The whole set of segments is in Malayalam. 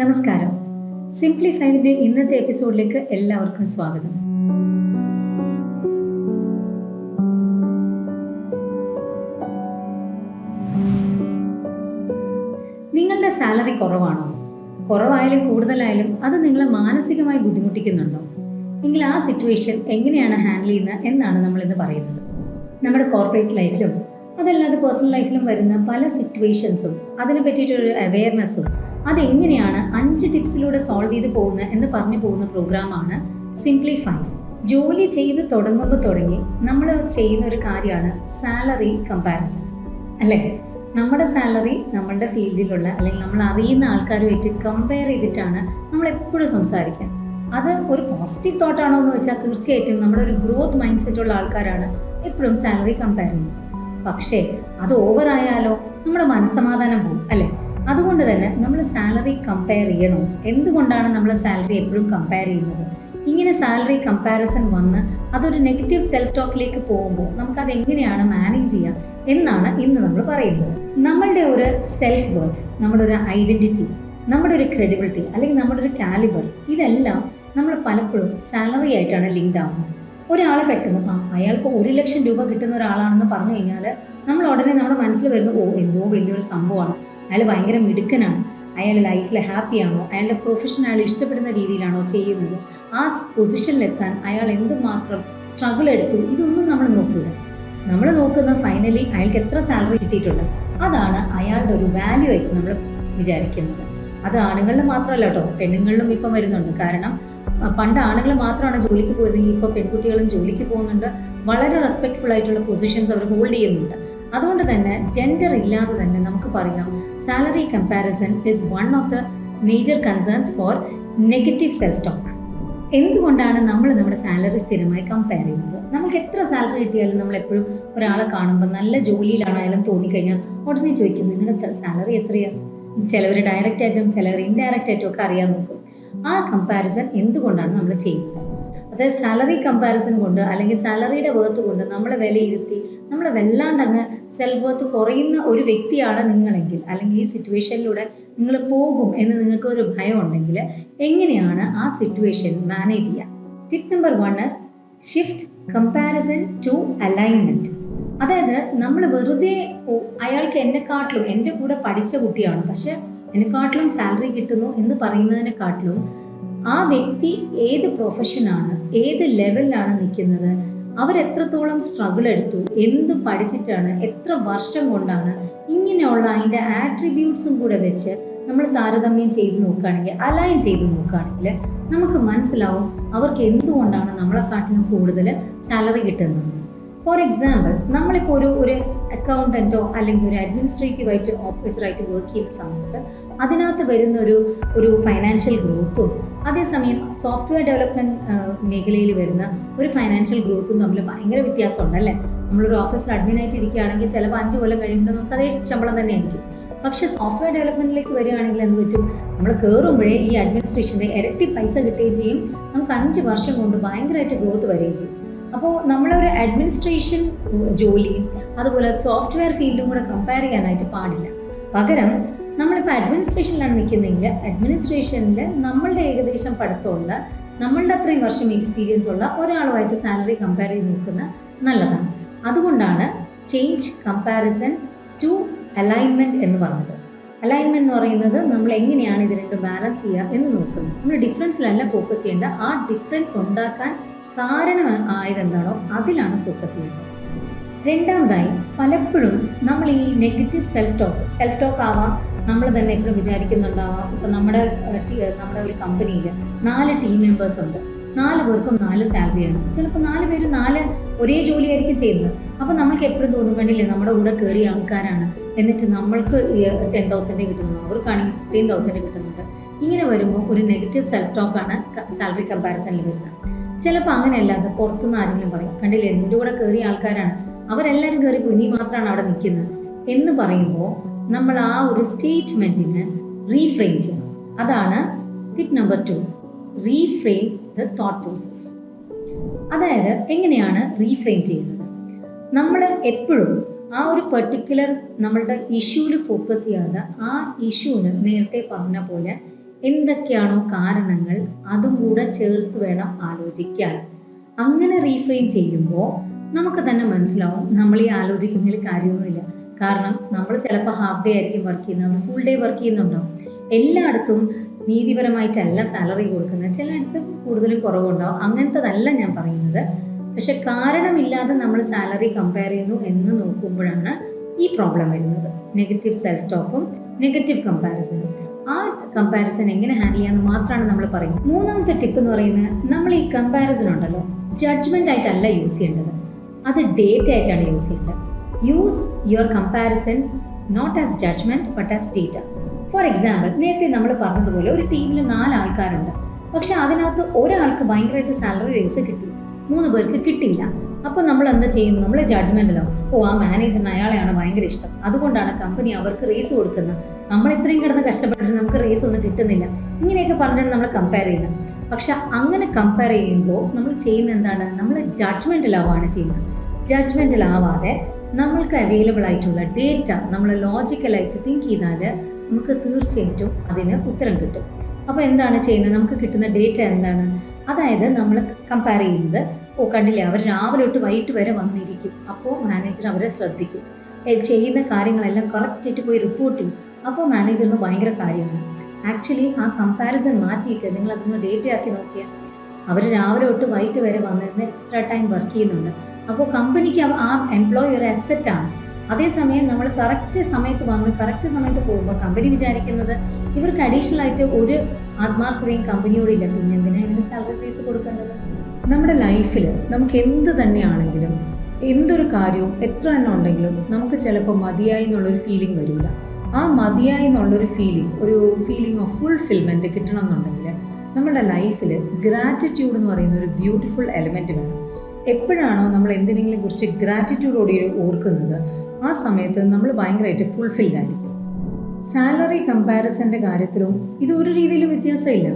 നമസ്കാരം. സിംപ്ലിഫൈവിൻ്റെ ഇന്നത്തെ എപ്പിസോഡിലേക്ക് എല്ലാവർക്കും സ്വാഗതം. നിങ്ങളുടെ സാലറി കുറവാണോ? കുറവായാലും കൂടുതലായാലും അത് നിങ്ങളെ മാനസികമായി ബുദ്ധിമുട്ടിക്കുന്നുണ്ടോ? എങ്കിൽ ആ സിറ്റുവേഷൻ എങ്ങനെയാണ് ഹാൻഡിൽ ചെയ്യുന്നത് എന്നാണ് നമ്മളിന്ന് പറയുന്നത്. നമ്മുടെ കോർപ്പറേറ്റ് ലൈഫിലും അതല്ലാതെ പേഴ്സണൽ ലൈഫിലും വരുന്ന പല സിറ്റുവേഷൻസും അതിനെ പറ്റിയിട്ടൊരു അവെയർനെസ്സും അതെങ്ങനെയാണ് 5 ടിപ്സിലൂടെ സോൾവ് ചെയ്ത് പോകുന്നത് എന്ന് പറഞ്ഞു പോകുന്ന പ്രോഗ്രാമാണ് സിംപ്ലിഫൈ. ജോലി ചെയ്ത് തുടങ്ങി നമ്മൾ ചെയ്യുന്ന ഒരു കാര്യമാണ് സാലറി കമ്പാരിസൺ, അല്ലേ? നമ്മുടെ സാലറി നമ്മളുടെ ഫീൽഡിലുള്ള അല്ലെങ്കിൽ നമ്മൾ അറിയുന്ന ആൾക്കാരുമായിട്ട് കമ്പയർ ചെയ്തിട്ടാണ് നമ്മൾ എപ്പോഴും സംസാരിക്കുക. അത് ഒരു പോസിറ്റീവ് തോട്ടാണോ എന്ന് വെച്ചാൽ തീർച്ചയായിട്ടും നമ്മുടെ ഒരു ഗ്രോത്ത് മൈൻഡ് സെറ്റുള്ള ആൾക്കാരാണ് എപ്പോഴും സാലറി കമ്പയർ ചെയ്യുന്നത്. പക്ഷേ അത് ഓവറായാലോ നമ്മുടെ മനസ്സമാധാനം പോകും, അല്ലേ? അതുകൊണ്ട് തന്നെ നമ്മൾ സാലറി കമ്പയർ ചെയ്യണോ? എന്തുകൊണ്ടാണ് നമ്മൾ സാലറി എപ്പോഴും കമ്പയർ ചെയ്യുന്നത്? ഇങ്ങനെ സാലറി കമ്പാരിസൺ വന്ന് അതൊരു നെഗറ്റീവ് സെൽഫ് ടോക്കിലേക്ക് പോകുമ്പോൾ നമുക്കത് എങ്ങനെയാണ് മാനേജ് ചെയ്യുക എന്നാണ് ഇന്ന് നമ്മൾ പറയുന്നത്. നമ്മളുടെ ഒരു സെൽഫ് വർത്ത്, നമ്മുടെ ഒരു ഐഡൻറ്റിറ്റി, നമ്മുടെ ഒരു ക്രെഡിബിലിറ്റി അല്ലെങ്കിൽ നമ്മുടെ ഒരു കാലിബർ, ഇതെല്ലാം നമ്മൾ പലപ്പോഴും സാലറി ആയിട്ടാണ് ലിങ്ക്ഡ് ആവുന്നത്. ഒരാളെ പെട്ടെന്ന് അയാൾക്ക് 1 ലക്ഷം രൂപ കിട്ടുന്ന ഒരാളാണെന്ന് പറഞ്ഞു കഴിഞ്ഞാൽ നമ്മൾ ഉടനെ നമ്മുടെ മനസ്സിൽ വരുന്നത് എന്തോ വലിയൊരു സംഭവമാണ്, അയാൾ ഭയങ്കര മിടുക്കനാണ്, അയാൾ ലൈഫിൽ ഹാപ്പിയാണോ, അയാളുടെ പ്രൊഫഷൻ അയാൾ ഇഷ്ടപ്പെടുന്ന രീതിയിലാണോ ചെയ്യുന്നത്, ആ പൊസിഷനിലെത്താൻ അയാൾ എന്തുമാത്രം സ്ട്രഗിൾ എടുത്തു, ഇതൊന്നും നമ്മൾ നോക്കില്ല. നമ്മൾ നോക്കുന്ന ഫൈനലി അയാൾക്ക് എത്ര സാലറി കിട്ടിയിട്ടുണ്ട്, അതാണ് അയാളുടെ ഒരു വാല്യൂ ആയിട്ട് നമ്മൾ വിചാരിക്കുന്നത്. അത് ആണുങ്ങളിൽ മാത്രമല്ല കേട്ടോ, പെണ്ണുങ്ങളിലും ഇപ്പം വരുന്നുണ്ട്. കാരണം പണ്ട് ആണുങ്ങൾ മാത്രമാണ് ജോലിക്ക് പോയിരുന്നെങ്കിൽ ഇപ്പോൾ പെൺകുട്ടികളും ജോലിക്ക് പോകുന്നുണ്ട്. വളരെ റെസ്പെക്ട്ഫുൾ ആയിട്ടുള്ള പൊസിഷൻസ് അവർ ഹോൾഡ് ചെയ്യുന്നുണ്ട്. അതുകൊണ്ട് തന്നെ ജെൻഡർ ഇല്ലാതെ തന്നെ നമുക്ക് പറയാം salary comparison is one of the major concerns for negative self talk. എന്തുകൊണ്ടാണ് നമ്മൾ നമ്മുടെ സാലറി സ്ഥിരമായി കമ്പയർ ചെയ്യുന്നത്? നമുക്ക് എത്ര സാലറി കിട്ടിയാലും നമ്മൾ എപ്പോഴും ഒരാളെ കാണുമ്പോൾ നല്ല ജോലിയിലാണെങ്കിലും തോന്നിക്കഴിഞ്ഞാൽ ഉടനെ ചോദിക്കും നിങ്ങളുടെ സാലറി എത്രയാണ്? ചിലവർ ഡയറക്റ്റ് ആയിട്ടും ചിലവർ ഇൻഡയറക്റ്റ് ആയിട്ടും ഒക്കെ അറിയാൻ നോക്കും. ആ കമ്പാരിസൺ എന്തുകൊണ്ടാണ് നമ്മൾ ചെയ്യുന്നത്? അതായത് സാലറി കമ്പാരിസൺ കൊണ്ട് അല്ലെങ്കിൽ സാലറിയുടെ വേർത്ത് കൊണ്ട് നമ്മളെ വിലയിരുത്തി നമ്മളെ വല്ലാണ്ട് അങ്ങ് സെൽഫ് വേർത്ത് കുറയുന്ന ഒരു വ്യക്തിയാണ് നിങ്ങളെങ്കിൽ, അല്ലെങ്കിൽ ഈ സിറ്റുവേഷനിലൂടെ നിങ്ങൾ പോകും എന്ന് നിങ്ങൾക്ക് ഒരു ഭയം ഉണ്ടെങ്കിൽ എങ്ങനെയാണ് ആ സിറ്റുവേഷൻ മാനേജ് ചെയ്യുക? Tip number 1 is shift comparison to alignment. അതായത് നമ്മൾ വെറുതെ അയാൾക്ക് എന്നെക്കാട്ടിലും എൻ്റെ കൂടെ പഠിച്ച കുട്ടിയാണ് പക്ഷെ എന്നെക്കാട്ടിലും സാലറി കിട്ടുന്നു എന്ന് പറയുന്നതിനെക്കാട്ടിലും ആ വ്യക്തി ഏത് പ്രൊഫഷനാണ്, ഏത് ലെവലിലാണ് നിൽക്കുന്നത്, അവരെത്രത്തോളം സ്ട്രഗിൾ എടുത്തു, എന്ത് പഠിച്ചിട്ടാണ്, എത്ര വർഷം കൊണ്ടാണ്, ഇങ്ങനെയുള്ള അതിൻ്റെ ആട്രിബ്യൂട്ട്സും കൂടെ വെച്ച് നമ്മൾ താരതമ്യം ചെയ്ത് നോക്കുകയാണെങ്കിൽ, അലൈൻ ചെയ്ത് നോക്കുകയാണെങ്കിൽ നമുക്ക് മനസ്സിലാവും അവർക്ക് എന്തുകൊണ്ടാണ് നമ്മളെക്കാട്ടിലും കൂടുതൽ സാലറി കിട്ടുന്നത്. ഫോർ എക്സാമ്പിൾ, നമ്മളിപ്പോൾ ഒരു അക്കൗണ്ടൻറ്റോ അല്ലെങ്കിൽ ഒരു അഡ്മിനിസ്ട്രേറ്റീവായിട്ട് ഓഫീസറായിട്ട് വർക്ക് ചെയ്യുന്ന സമയത്ത് അതിനകത്ത് വരുന്ന ഒരു ഫൈനാൻഷ്യൽ ഗ്രോത്തും അതേസമയം സോഫ്റ്റ്വെയർ ഡെവലപ്മെൻറ്റ് മേഖലയിൽ വരുന്ന ഒരു ഫൈനാൻഷ്യൽ ഗ്രോത്തും തമ്മിൽ ഭയങ്കര വ്യത്യാസമുണ്ട്, അല്ലേ? നമ്മളൊരു ഓഫീസിൽ അഡ്മിനായിട്ട് ഇരിക്കുകയാണെങ്കിൽ ചിലപ്പോൾ 5 കൊല്ലം കഴിയുമ്പോൾ നമുക്ക് അതേ ശമ്പളം തന്നെ ആയിരിക്കും. പക്ഷേ സോഫ്റ്റ്വെയർ ഡെവലപ്മെൻറ്റിലേക്ക് വരികയാണെങ്കിൽ എന്ത് പറ്റും? നമ്മൾ കയറുമ്പോഴേ ഈ അഡ്മിനിസ്ട്രേഷൻ്റെ ഇരട്ടി പൈസ കിട്ടുകയും ചെയ്യും, നമുക്ക് 5 വർഷം കൊണ്ട് ഭയങ്കരമായിട്ട് ഗ്രോത്ത് വരികയും ചെയ്യും. അപ്പോൾ നമ്മളൊരു അഡ്മിനിസ്ട്രേഷൻ ജോലിയും അതുപോലെ സോഫ്റ്റ്വെയർ ഫീൽഡും കൂടെ കമ്പയർ ചെയ്യാനായിട്ട് പാടില്ല. പകരം നമ്മളിപ്പോൾ അഡ്മിനിസ്ട്രേഷനിലാണ് നിൽക്കുന്നതെങ്കിൽ അഡ്മിനിസ്ട്രേഷനിൽ നമ്മളുടെ ഏകദേശം പഠിത്തമുള്ള, നമ്മളുടെ അത്രയും വർഷം എക്സ്പീരിയൻസ് ഉള്ള ഒരാളുമായിട്ട് സാലറി കമ്പയർ ചെയ്ത് നോക്കുന്നത് നല്ലതാണ്. അതുകൊണ്ടാണ് ചേഞ്ച് കമ്പാരിസൺ ടു അലൈൻമെൻറ്റ് എന്ന് പറഞ്ഞത്. അലൈൻമെൻറ്റ് എന്ന് പറയുന്നത് നമ്മൾ എങ്ങനെയാണ് ഇത് രണ്ടും ബാലൻസ് ചെയ്യുക എന്ന് നോക്കുന്നത്. നമ്മൾ ഡിഫറൻസിലല്ല ഫോക്കസ് ചെയ്യേണ്ട, ആ ഡിഫറൻസ് ഉണ്ടാക്കാൻ കാരണം ആയതെന്താണോ അതിലാണ് ഫോക്കസ് ചെയ്യുന്നത്. രണ്ടാമതായി, പലപ്പോഴും നമ്മൾ ഈ നെഗറ്റീവ് സെൽഫ് ടോക്ക് ആവാം, നമ്മൾ തന്നെ എപ്പോഴും വിചാരിക്കുന്നുണ്ടാവാം. ഇപ്പം നമ്മുടെ ഒരു കമ്പനിയിൽ 4 ടീം മെമ്പേഴ്സ് ഉണ്ട്, 4 പേർക്കും 4 സാലറിയാണ്. ചിലപ്പോൾ 4 പേര് 4 ഒരേ ജോലിയായിരിക്കും ചെയ്യുന്നത്. അപ്പോൾ നമ്മൾക്ക് എപ്പോഴും തോന്നും, കണ്ടില്ലേ നമ്മുടെ കൂടെ കയറിയ ആൾക്കാരാണ്, എന്നിട്ട് നമ്മൾക്ക് 10,000 കിട്ടുന്നുണ്ട്, അവർക്കാണെങ്കിൽ 15,000 കിട്ടുന്നുണ്ട്. ഇങ്ങനെ വരുമ്പോൾ ഒരു നെഗറ്റീവ് സെൽഫ് ടോക്കാണ് സാലറി കമ്പാരിസണിൽ വരുന്നത്. ചിലപ്പോൾ അങ്ങനെയല്ലാതെ പുറത്തുനിന്ന് ആരെങ്കിലും പറയും, കണ്ടില്ലേ എൻ്റെ കൂടെ കയറിയ ആൾക്കാരാണ്, അവരെല്ലാവരും കയറിപ്പോയി, നീ മാത്രമാണ് അവിടെ നിൽക്കുന്നത് എന്ന് പറയുമ്പോൾ നമ്മൾ ആ ഒരു സ്റ്റേറ്റ്മെൻറ്റിന് റീഫ്രെയിം ചെയ്യണം. അതാണ് tip number 2, reframe the thought process. അതായത് എങ്ങനെയാണ് റീഫ്രെയിം ചെയ്യുന്നത്? നമ്മൾ എപ്പോഴും ആ ഒരു പെർട്ടിക്കുലർ നമ്മളുടെ ഇഷ്യൂവിൽ ഫോക്കസ് ചെയ്യാതെ ആ ഇഷ്യൂവിന് നേരത്തെ പറഞ്ഞ പോലെ എന്തൊക്കെയാണോ കാരണങ്ങൾ അതും കൂടെ ചേർത്ത് വേണം ആലോചിക്കാൻ. അങ്ങനെ റീഫ്രെയിം ചെയ്യുമ്പോൾ നമുക്ക് തന്നെ മനസ്സിലാവും നമ്മൾ ഈ ആലോചിക്കുന്നതിൽ കാര്യമൊന്നുമില്ല. കാരണം നമ്മൾ ചിലപ്പോൾ ഹാഫ് ഡേ ആയിരിക്കും വർക്ക് ചെയ്യുന്നത്, അവർ ഫുൾ ഡേ വർക്ക് ചെയ്യുന്നുണ്ടാവും. എല്ലായിടത്തും നീതിപരമായിട്ടല്ല സാലറി കൊടുക്കുന്നത്, ചിലയിടത്ത് കൂടുതലും കുറവുണ്ടാവും. അങ്ങനത്തതല്ല ഞാൻ പറയുന്നത്. പക്ഷെ കാരണമില്ലാതെ നമ്മൾ സാലറി കമ്പയർ ചെയ്യുന്നു എന്ന് നോക്കുമ്പോഴാണ് ഈ പ്രോബ്ലം വരുന്നത്. നെഗറ്റീവ് സെൽഫ് ടോക്കും നെഗറ്റീവ് കമ്പാരിസണും. ആ കമ്പാരിസൺ എങ്ങനെ ഹാൻഡിൽ ചെയ്യാമെന്ന് മാത്രമാണ് നമ്മൾ പറയുന്നത്. മൂന്നാമത്തെ ടിപ്പ് എന്ന് പറയുന്നത്, നമ്മൾ ഈ കമ്പാരിസൺ ഉണ്ടല്ലോ ജഡ്ജ്മെന്റ് ആയിട്ടല്ല യൂസ് ചെയ്യേണ്ടത്, അത് ഡേറ്റ ആയിട്ടാണ് യൂസ് ചെയ്യേണ്ടത്. Use your comparison not as judgement but as data. For example, നേരത്തെ നമ്മൾ പറഞ്ഞതുപോലെ ഒരു ടീമിൽ 4 ആൾക്കാരുണ്ട്. പക്ഷെ അതിനകത്ത് ഒരാൾക്ക് ഭയങ്കരമായിട്ട് സാലറി റേസ് കിട്ടി, 3 പേർക്ക് കിട്ടിയില്ല. അപ്പോൾ നമ്മൾ എന്താ ചെയ്യും? നമ്മൾ ജഡ്ജ്മെന്റിലോ ആ മാനേജറിന് അയാളെയാണ് ഭയങ്കര ഇഷ്ടം, അതുകൊണ്ടാണ് കമ്പനി അവർക്ക് റേസ് കൊടുക്കുന്നത്, നമ്മൾ ഇത്രയും കിടന്ന് കഷ്ടപ്പെട്ടിട്ട് നമുക്ക് റേസ് ഒന്നും കിട്ടുന്നില്ല, ഇങ്ങനെയൊക്കെ പറഞ്ഞിട്ട് നമ്മൾ കമ്പയർ ചെയ്യുന്നത്. പക്ഷെ അങ്ങനെ കമ്പയർ ചെയ്യുമ്പോൾ നമ്മൾ ചെയ്യുന്ന എന്താണ്? നമ്മൾ ജഡ്ജ്മെന്റിലാവാണ് ചെയ്യുന്നത്. ജഡ്ജ്മെന്റിലാവാതെ നമ്മൾക്ക് അവൈലബിൾ ആയിട്ടുള്ള ഡേറ്റ നമ്മൾ ലോജിക്കലായിട്ട് തിങ്ക് ചെയ്താൽ നമുക്ക് തീർച്ചയായിട്ടും അതിന് ഉത്തരം കിട്ടും. അപ്പോൾ എന്താണ് ചെയ്യുന്നത്? നമുക്ക് കിട്ടുന്ന ഡേറ്റ എന്താണ്? അതായത് നമ്മൾ കമ്പയർ ചെയ്യുന്നത്, കണ്ടില്ലേ അവർ രാവിലെ തൊട്ട് വൈകിട്ട് വരെ വന്നിരിക്കും, അപ്പോൾ മാനേജർ അവരെ ശ്രദ്ധിക്കും, ചെയ്യുന്ന കാര്യങ്ങളെല്ലാം കറക്റ്റായിട്ട് പോയി റിപ്പോർട്ട് ചെയ്യും, അപ്പോൾ മാനേജറിന് ഭയങ്കര കാര്യമാണ്. ആക്ച്വലി ആ കമ്പാരിസൺ മാറ്റിയിട്ട് നിങ്ങൾ അതൊന്ന് ഡേറ്റ ആക്കി നോക്കിയാൽ അവർ രാവിലെ തൊട്ട് വൈകിട്ട് വരെ വന്നിരുന്ന് എക്സ്ട്രാ ടൈം വർക്ക് ചെയ്യുന്നുണ്ട്. അപ്പോൾ കമ്പനിക്ക് ആ എംപ്ലോയി ഒരു അസറ്റാണ്. അതേസമയം നമ്മൾ കറക്റ്റ് സമയത്ത് വന്ന് കറക്റ്റ് സമയത്ത് പോകുമ്പോൾ കമ്പനി വിചാരിക്കുന്നത് ഇവർക്ക് അഡീഷണൽ ആയിട്ട് ഒരു ആത്മാർത്ഥതയും കമ്പനിയോടില്ല, പിന്നെ എന്തിനാ ഇവന് സാലറി റേസ് കൊടുക്കേണ്ടത്? നമ്മുടെ ലൈഫിൽ നമുക്ക് എന്ത് തന്നെയാണെങ്കിലും, എന്തൊരു കാര്യവും എത്ര തന്നെ ഉണ്ടെങ്കിലും നമുക്ക് ചിലപ്പോൾ മതിയായി എന്നുള്ളൊരു ഫീലിംഗ് വരില്ല. ആ മതിയായി എന്നുള്ളൊരു ഫീലിംഗ് ഓഫ് ഫുൾഫിൽമെൻറ്റ് കിട്ടണം എന്നുണ്ടെങ്കിൽ നമ്മുടെ ലൈഫിൽ ഗ്രാറ്റിറ്റ്യൂഡ് എന്ന് പറയുന്ന ഒരു ബ്യൂട്ടിഫുൾ എലിമെൻറ്റ് വേണം. എപ്പോഴാണോ നമ്മൾ എന്തിനെങ്കിലും കുറിച്ച് ഗ്രാറ്റിറ്റ്യൂഡോടെ ഓർക്കുന്നത്, ആ സമയത്ത് നമ്മൾ ഭയങ്കരമായിട്ട് ഫുൾഫിൽഡ് ആയിരിക്കും. സാലറി കമ്പാരിസൻ്റെ കാര്യത്തിലും ഇത് ഒരു രീതിയിലും വ്യത്യാസമില്ല.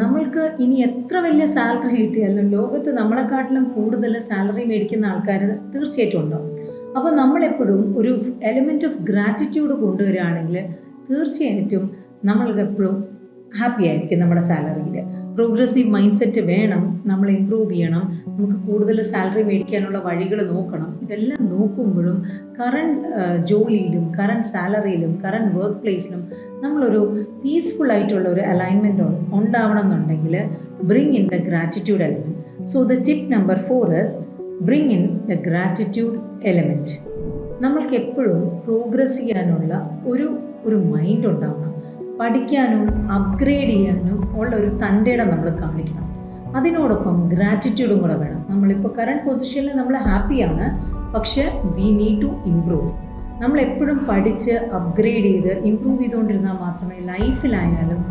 നമ്മൾക്ക് ഇനി എത്ര വലിയ സാലറി കിട്ടിയാലും ലോകത്ത് നമ്മളെക്കാട്ടിലും കൂടുതൽ സാലറി മേടിക്കുന്ന ആൾക്കാർ തീർച്ചയായിട്ടും ഉണ്ടാവും. അപ്പോൾ നമ്മളെപ്പോഴും ഒരു എലിമെൻറ്റ് ഓഫ് ഗ്രാറ്റിറ്റ്യൂഡ് കൊണ്ടുവരികയാണെങ്കിൽ തീർച്ചയായിട്ടും നമ്മൾക്ക് എപ്പോഴും ഹാപ്പി ആയിരിക്കും. നമ്മുടെ സാലറിയിൽ പ്രോഗ്രസീവ് മൈൻഡ് സെറ്റ് വേണം, നമ്മൾ ഇമ്പ്രൂവ് ചെയ്യണം, നമുക്ക് കൂടുതൽ സാലറി മേടിക്കാനുള്ള വഴികൾ നോക്കണം. ഇതെല്ലാം നോക്കുമ്പോഴും കറണ്ട് ജോലിയിലും കറണ്ട് സാലറിയിലും കറണ്ട് വർക്ക് പ്ലേസിലും നമ്മളൊരു പീസ്ഫുൾ ആയിട്ടുള്ള ഒരു അലൈൻമെൻറ്റ് ഉണ്ടാവണം എന്നുണ്ടെങ്കിൽ bring in the gratitude element. So the tip number 4 is bring in the gratitude element. നമ്മൾക്ക് എപ്പോഴും പ്രോഗ്രസ് ചെയ്യാനുള്ള ഒരു മൈൻഡ് ഉണ്ടാവണം. പഠിക്കാനും അപ്ഗ്രേഡ് ചെയ്യാനും ഉള്ള ഒരു തൻ്റെയിടം നമ്മൾ കാണിക്കണം. അതിനോടൊപ്പം ഗ്രാറ്റിറ്റ്യൂഡും കൂടെ വേണം. നമ്മളിപ്പോൾ കറണ്ട് പൊസിഷനിൽ നമ്മൾ ഹാപ്പിയാണ്, പക്ഷേ വി നീഡ് ടു ഇംപ്രൂവ്. നമ്മളെപ്പോഴും പഠിച്ച് അപ്ഗ്രേഡ് ചെയ്ത് ഇമ്പ്രൂവ് ചെയ്തുകൊണ്ടിരുന്നാൽ മാത്രമേ ലൈഫിലായാലും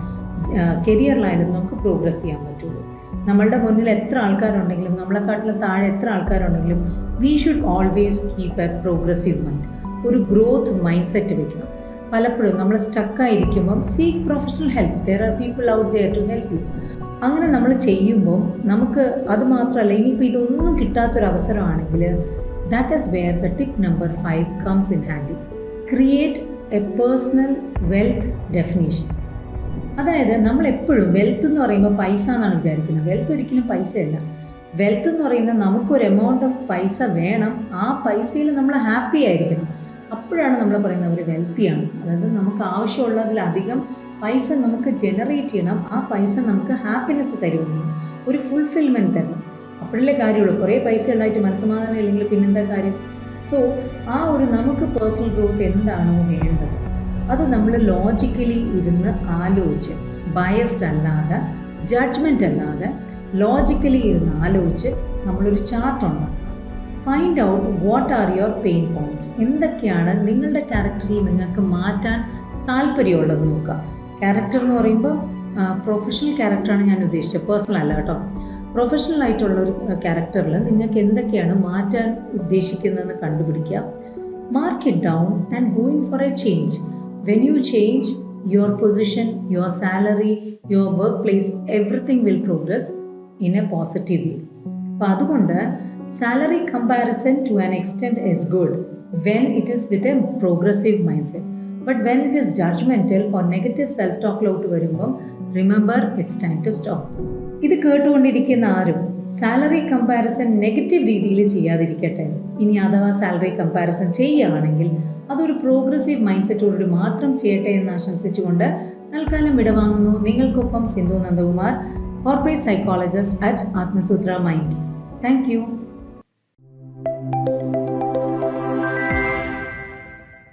കരിയറിലായാലും നമുക്ക് പ്രോഗ്രസ് ചെയ്യാൻ പറ്റുള്ളൂ. നമ്മളുടെ മുന്നിൽ എത്ര ആൾക്കാരുണ്ടെങ്കിലും, നമ്മളെക്കാട്ടിലും താഴെ എത്ര ആൾക്കാരുണ്ടെങ്കിലും we should always keep a progressive mind. ഒരു ഗ്രോത്ത് മൈൻഡ് സെറ്റ് വെക്കണം. പലപ്പോഴും നമ്മൾ സ്റ്റക്കായിരിക്കുമ്പം seek professional help. There are people out there to help you. അങ്ങനെ നമ്മൾ ചെയ്യുമ്പം നമുക്ക് അത് മാത്രമല്ല, ഇനിയിപ്പോൾ ഇതൊന്നും കിട്ടാത്തൊരവസരമാണെങ്കിൽ that is where the tip number 5 comes in handy. Create a personal wealth definition. അതായത് നമ്മളെപ്പോഴും വെൽത്ത് എന്ന് പറയുമ്പോൾ പൈസ എന്നാണ് വിചാരിക്കുന്നത്. വെൽത്ത് ഒരിക്കലും പൈസയല്ല. വെൽത്ത് എന്ന് പറയുന്നത് നമുക്കൊരു എമൗണ്ട് ഓഫ് പൈസ വേണം, ആ പൈസയിൽ നമ്മൾ ഹാപ്പി ആയിരിക്കണം. അപ്പോഴാണ് നമ്മൾ പറയുന്നത് അവർ വെൽത്തിയാണ്. അതായത് നമുക്ക് ആവശ്യമുള്ളതിലധികം പൈസ നമുക്ക് ജനറേറ്റ് ചെയ്യണം, ആ പൈസ നമുക്ക് ഹാപ്പിനെസ് തരുമെന്ന്, ഒരു ഫുൾഫിൽമെൻറ്റ് തരണം. അപ്പോഴല്ലേ കാര്യമുള്ളൂ. കുറേ പൈസ ഉണ്ടായിട്ട് മനസ്സമാധാനം ഇല്ലെങ്കിൽ പിന്നെന്താ കാര്യം? സോ ആ നമുക്ക് പേഴ്സണൽ ഗ്രോത്ത് എന്താണോ വേണ്ടത് അത് നമ്മൾ ലോജിക്കലി ഇരുന്ന് ആലോചിച്ച്, ബയസ്ഡ് അല്ലാതെ ജഡ്ജ്മെൻ്റ് അല്ലാതെ ലോജിക്കലി ഇരുന്ന് ആലോചിച്ച് നമ്മളൊരു ചാർട്ട് ഉണ്ടാക്കണം. Find out what are your pain points. എന്തൊക്കെയാണ് നിങ്ങളുടെ ക്യാരക്ടറിൽ നിങ്ങൾക്ക് മാറ്റാൻ താല്പര്യമുള്ളത് നോക്കുക. ക്യാരക്ടർ എന്ന് പറയുമ്പോൾ പ്രൊഫഷണൽ ക്യാരക്ടറാണ് ഞാൻ ഉദ്ദേശിച്ചത്, പേഴ്സണൽ അല്ല കേട്ടോ. പ്രൊഫഷണൽ ആയിട്ടുള്ള ഒരു ക്യാരക്ടറിൽ നിങ്ങൾക്ക് എന്തൊക്കെയാണ് മാറ്റാൻ ഉദ്ദേശിക്കുന്നതെന്ന് കണ്ടുപിടിക്കുക. Mark it down and going for A change. When you change your position, your salary, your work place, everything will progress in A positive വേ. അപ്പോൾ അതുകൊണ്ട് salary comparison to an extent is good when it is with a progressive mindset. But when it is judgemental or negative self ടോക്കിലോട്ട് വരുമ്പം remember it's time to stop. ഇത് കേട്ടുകൊണ്ടിരിക്കുന്ന ആരും സാലറി കമ്പാരിസൺ നെഗറ്റീവ് രീതിയിൽ ചെയ്യാതിരിക്കട്ടെ. ഇനി അഥവാ സാലറി കമ്പാരിസൺ ചെയ്യുകയാണെങ്കിൽ അതൊരു പ്രോഗ്രസീവ് മൈൻഡ് സെറ്റോടുകൂടി മാത്രം ചെയ്യട്ടെ എന്ന് ആശംസിച്ചുകൊണ്ട് തൽക്കാലം വിടവാങ്ങുന്നു. നിങ്ങൾക്കൊപ്പം Sindhu Nandakumar, corporate psychologist at Atmasutra Mind. Thank U.